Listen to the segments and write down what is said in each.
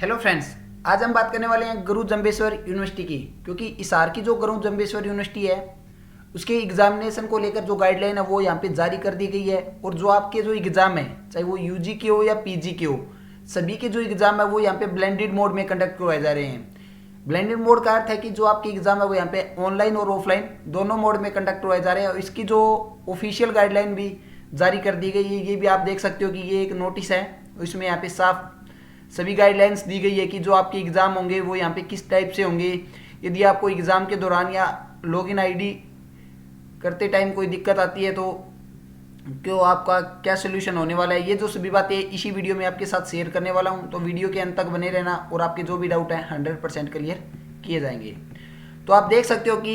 Hello friends, आज हम बात करने वाले हैं गुरु जम्बेश्वर यूनिवर्सिटी की। क्योंकि हिसार की जो गुरु जम्बेश्वर यूनिवर्सिटी है उसके एग्जामिनेशन को लेकर जो गाइडलाइन है वो यहाँ पे जारी कर दी गई है। और जो आपके जो एग्ज़ाम है, चाहे वो यूजी के हो या पीजी के हो, सभी के जो एग्ज़ाम है वो यहाँ पे ब्लेंडेड मोड में कंडक्ट करवाए जा रहे हैं। ब्लेंडेड मोड का अर्थ है कि जो आपके एग्ज़ाम है वो यहाँ पे ऑनलाइन और ऑफलाइन दोनों मोड में कंडक्ट करवाए जा रहे हैं। और इसकी जो ऑफिशियल गाइडलाइन भी जारी कर दी गई है, ये भी आप देख सकते हो कि ये एक नोटिस है। इसमें यहाँ पे साफ सभी गाइडलाइंस दी गई है कि जो आपके एग्ज़ाम होंगे वो यहाँ पे किस टाइप से होंगे। यदि आपको एग्ज़ाम के दौरान या लॉगिन आईडी करते टाइम कोई दिक्कत आती है तो क्यों आपका क्या सोल्यूशन होने वाला है, ये जो सभी बातें इसी वीडियो में आपके साथ शेयर करने वाला हूँ। तो वीडियो के अंत तक बने रहना और आपके जो भी डाउट है 100% क्लियर किए जाएंगे। तो आप देख सकते हो कि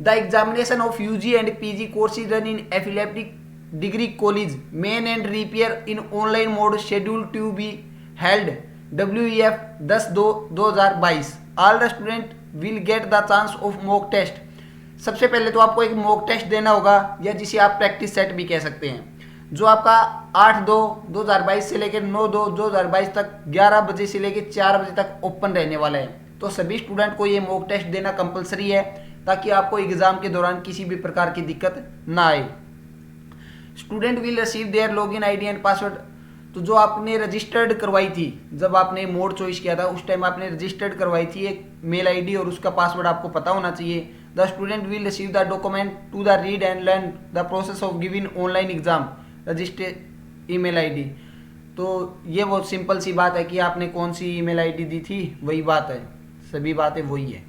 the examination of UG and PG courses run in affiliated degree college main and repair in online mode schedule to be held WEF 10/2/2022 all the student will get the chance of mock test। सबसे पहले तो आपको एक mock test देना होगा या जिसे आप प्रैक्टिस सेट भी कह सकते हैं, जो आपका 8/2/2022 से लेकर 9/2/2022 तक 11 बजे से लेकर 4 बजे तक ओपन रहने वाला है। तो सभी स्टूडेंट को ये मॉक टेस्ट देना कंपलसरी है ताकि आपको एग्जाम के दौरान किसी भी प्रकार की दिक्कत ना आए। Student will receive their login ID and password. तो जो आपने रजिस्टर्ड करवाई थी, जब आपने मोड चॉइस किया था उस टाइम आपने रजिस्टर्ड करवाई थी एक मेल आईडी और उसका पासवर्ड आपको पता होना चाहिए। The student will receive the document to the read and learn the process of giving online exam registered email ID. तो ये बहुत सिंपल सी बात है कि आपने कौन सी ईमेल आईडी दी थी, वही बात है, सभी बातें वही है।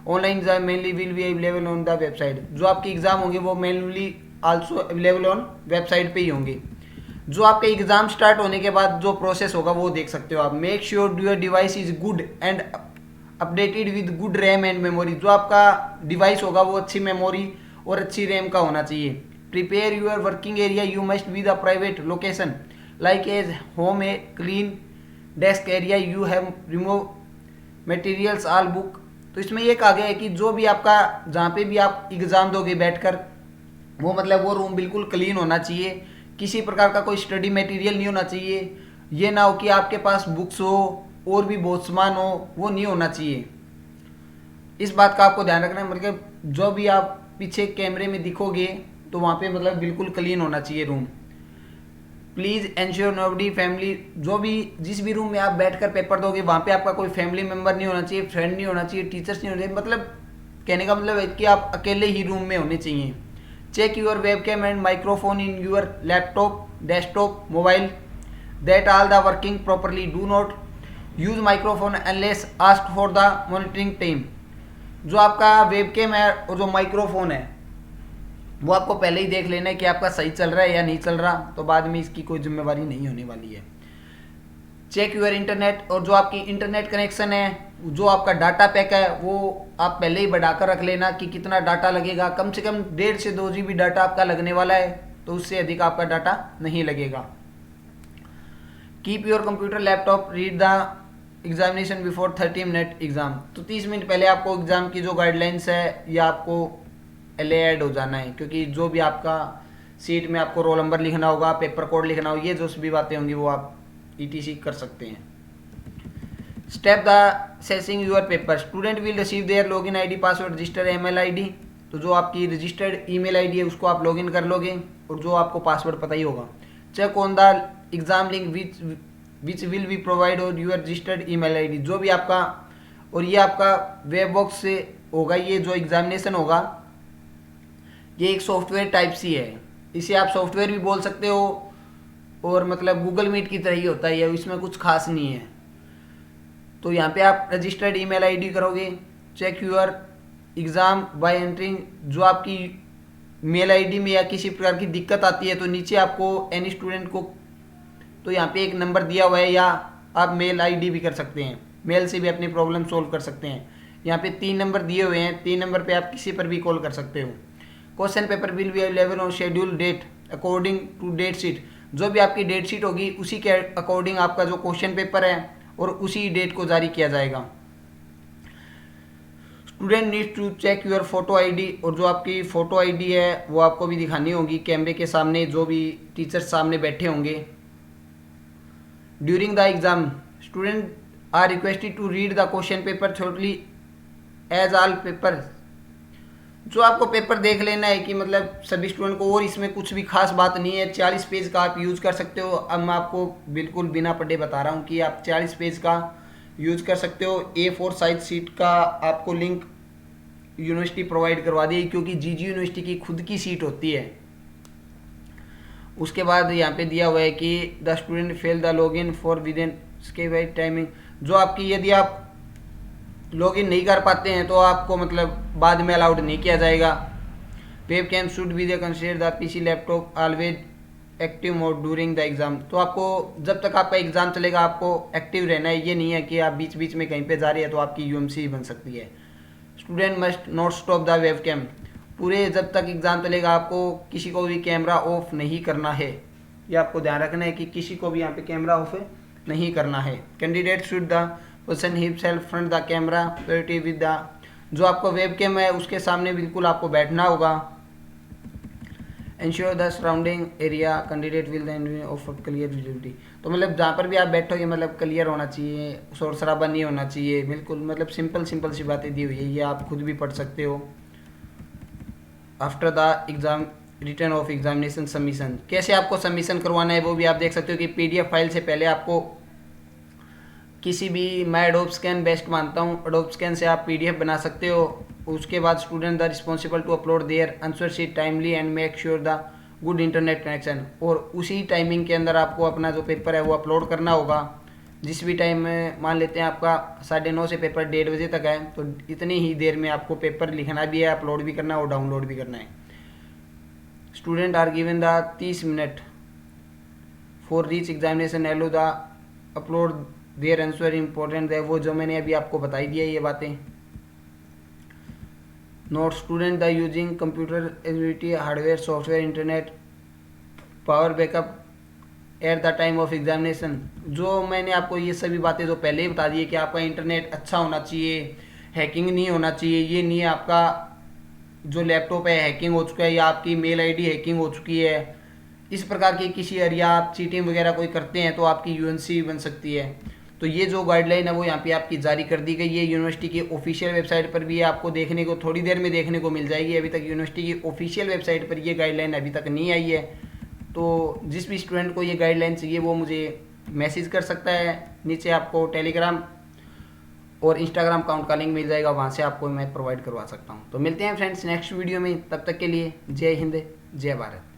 Online exam mainly will be available on the website. जो आपके एग्जाम होंगे वो mainly also available on website पे ही होंगे। जो आपके एग्जाम स्टार्ट होने के बाद जो प्रोसेस होगा वो देख सकते हो आप। Make sure your device is good and updated with good RAM and memory. जो आपका डिवाइस होगा वो अच्छी मेमोरी और अच्छी रैम का होना चाहिए। Prepare your working area, you must be the private location like age home a clean desk area, you have remove materials all book. तो इसमें ये कहा गया है कि जो भी आपका जहाँ पे भी आप एग्ज़ाम दोगे बैठकर, वो मतलब वो रूम बिल्कुल क्लीन होना चाहिए, किसी प्रकार का कोई स्टडी मटेरियल नहीं होना चाहिए। ये ना हो कि आपके पास बुक्स हो और भी बहुत सामान हो, वो नहीं होना चाहिए। इस बात का आपको ध्यान रखना है। मतलब जो भी आप पीछे कैमरे में दिखोगे तो वहाँ पे मतलब बिल्कुल क्लीन होना चाहिए room. Please ensure nobody family. जो भी जिस भी रूम में आप बैठकर पेपर दोगे वहाँ पे आपका कोई फैमिली मेम्बर नहीं होना चाहिए, फ्रेंड नहीं होना चाहिए, टीचर्स नहीं होना चाहिए। मतलब कहने का मतलब है कि आप अकेले ही रूम में होने चाहिए। Check your webcam and microphone in your laptop, desktop, mobile that all the working properly. Do not use microphone unless asked for the monitoring time। जो आपका वेबकैम है और जो माइक्रोफोन है वो आपको पहले ही देख लेना है कि आपका सही चल रहा है या नहीं चल रहा, तो बाद में इसकी कोई जिम्मेवारी नहीं होने वाली है। Check your internet. और जो आपकी इंटरनेट कनेक्शन है, जो आपका डाटा पैक है, वो आप पहले ही बढ़ाकर रख लेना कि कितना डाटा लगेगा। कम से कम 1.5 से 2 GB डाटा आपका लगने वाला है, तो उससे अधिक आपका डाटा नहीं लगेगा। Keep your computer laptop read the examination before 30 minute exam. तो 30 मिनट पहले आपको एग्जाम की जो गाइडलाइंस है या आपको ऐड हो जाना है, क्योंकि जो भी आपका सीट में आपको रोल नंबर लिखना होगा, पेपर कोड लिखना होगा, ये जो सभी बातें होंगी वो आप ETC कर सकते हैं। Step the ceasing your paper. Student will receive their login ID password registered email ID. तो जो आपकी रजिस्टर्ड ईमेल आईडी है उसको आप लॉगिन कर लोगे और जो आपको पासवर्ड पता ही होगा। Check on the exam link which will be provide और यूर रजिस्टर्ड ईमेल आईडी। जो भी आपका, और ये आपका वेब बॉक्स से होगा, ये जो एग्जामिनेशन होगा ये एक सॉफ्टवेयर टाइप सी है। इसे आप सॉफ्टवेयर भी बोल सकते हो और मतलब गूगल मीट की तरह ही होता है, इसमें कुछ खास नहीं है। तो यहाँ पे आप रजिस्टर्ड ईमेल आईडी करोगे। Check your exam by entering. जो आपकी मेल आईडी में या किसी प्रकार की दिक्कत आती है तो नीचे आपको एनी स्टूडेंट को, तो यहाँ पे एक नंबर दिया हुआ है, या आप मेल आईडी भी कर सकते हैं, मेल से भी अपनी प्रॉब्लम सोल्व कर सकते हैं। यहाँ पे 3 नंबर दिए हुए हैं, 3 नंबर पे आप किसी पर भी कॉल कर सकते हो। Question paper will be available on schedule date according to date sheet. जो भी आपकी डेट शीट होगी उसी के अकॉर्डिंग आपका जो क्वेश्चन पेपर है और उसी डेट को जारी किया जाएगा। Student needs to check your photo ID. और जो आपकी फ़ोटो आईडी है वो आपको भी दिखानी होगी कैमरे के सामने, जो भी टीचर्स सामने बैठे होंगे। During the exam student are requested to read the question paper thoroughly as all paper. जो आपको पेपर देख लेना है कि मतलब सभी स्टूडेंट को, और इसमें कुछ भी खास बात नहीं है। 40 पेज का आप यूज़ कर सकते हो। अब मैं आपको बिल्कुल बिना पढ़े बता रहा हूँ कि आप 40 पेज का यूज़ कर सकते हो। A4 साइज सीट का आपको लिंक यूनिवर्सिटी प्रोवाइड करवा दी, क्योंकि जीजी यूनिवर्सिटी की खुद की सीट होती है। उसके बाद यहाँ पे दिया हुआ है कि the student fail the log in for with in इसके बाद टाइमिंग। जो आपकी यदि आप लॉग इन नहीं कर पाते हैं तो आपको मतलब बाद में अलाउड नहीं किया जाएगा। Webcam should be the consider the PC laptop always active mode during the exam. तो आपको जब तक आपका एग्जाम चलेगा आपको एक्टिव रहना है। ये नहीं है कि आप बीच बीच में कहीं पे जा रही है तो आपकी यूएमसी बन सकती है। Student must not stop the webcam. पूरे जब तक एग्जाम चलेगा आपको किसी को भी कैमरा ऑफ नहीं करना है। ये आपको ध्यान रखना है कि किसी को भी यहाँ पे कैमरा ऑफ नहीं करना है। Candidate should the position himself front the camera priority with the. जो आपको वेब कैम है उसके सामने बिल्कुल आपको बैठना होगा। Ensure the surrounding area candidate will the offer clear visibility. तो मतलब जहाँ पर भी आप बैठोगे मतलब क्लियर होना चाहिए, शोर शराबा नहीं होना चाहिए। बिल्कुल मतलब सिंपल सी बातें दी हुई है, ये आप खुद भी पढ़ सकते हो। After the exam return of examination submission. कैसे आपको सबमिशन करवाना है वो भी आप देख सकते हो कि PDF फाइल से पहले आपको किसी भी, मैं एडोब स्कैन बेस्ट मानता हूँ, एडोब स्कैन से आप PDF बना सकते हो। उसके बाद student the responsible to upload their answer sheet timely and make sure the good internet connection. और उसी टाइमिंग के अंदर आपको अपना जो पेपर है वो अपलोड करना होगा। जिस भी टाइम में मान लेते हैं आपका 9:30 से पेपर 1:30 बजे तक है, तो इतनी ही देर में आपको पेपर लिखना भी है, अपलोड भी करना है और डाउनलोड भी करना है। Student are given the 30 minute for reach examination allow the upload their answer important है। वो जो मैंने अभी आपको बताई दिया ये बातें। Note student the using computer ability hardware software internet power backup at the time of examination. जो मैंने आपको ये सभी बातें जो पहले ही बता दी है कि आपका इंटरनेट अच्छा होना चाहिए, हैकिंग नहीं होना चाहिए। ये नहीं है आपका जो लैपटॉप है हैकिंग हो चुका है या आपकी मेल आईडी हैकिंग हो चुकी है, इस प्रकार की किसी एरिया आप चीटिंग वगैरह कोई करते हैं तो आपकी यूएनसी बन सकती है। तो ये जो गाइडलाइन है वो यहाँ पे आपकी जारी कर दी गई है। यूनिवर्सिटी की ऑफिशियल वेबसाइट पर भी आपको देखने को थोड़ी देर में देखने को मिल जाएगी। अभी तक यूनिवर्सिटी की ऑफिशियल वेबसाइट पर ये गाइडलाइन अभी तक नहीं आई है। तो जिस भी स्टूडेंट को ये गाइडलाइन चाहिए वो मुझे मैसेज कर सकता है। नीचे आपको टेलीग्राम और इंस्टाग्राम अकाउंट का लिंक मिल जाएगा, वहाँ से आपको मैं प्रोवाइड करवा सकता हूँ। तो मिलते हैं फ्रेंड्स नेक्स्ट वीडियो में, तब तक के लिए जय हिंद जय भारत।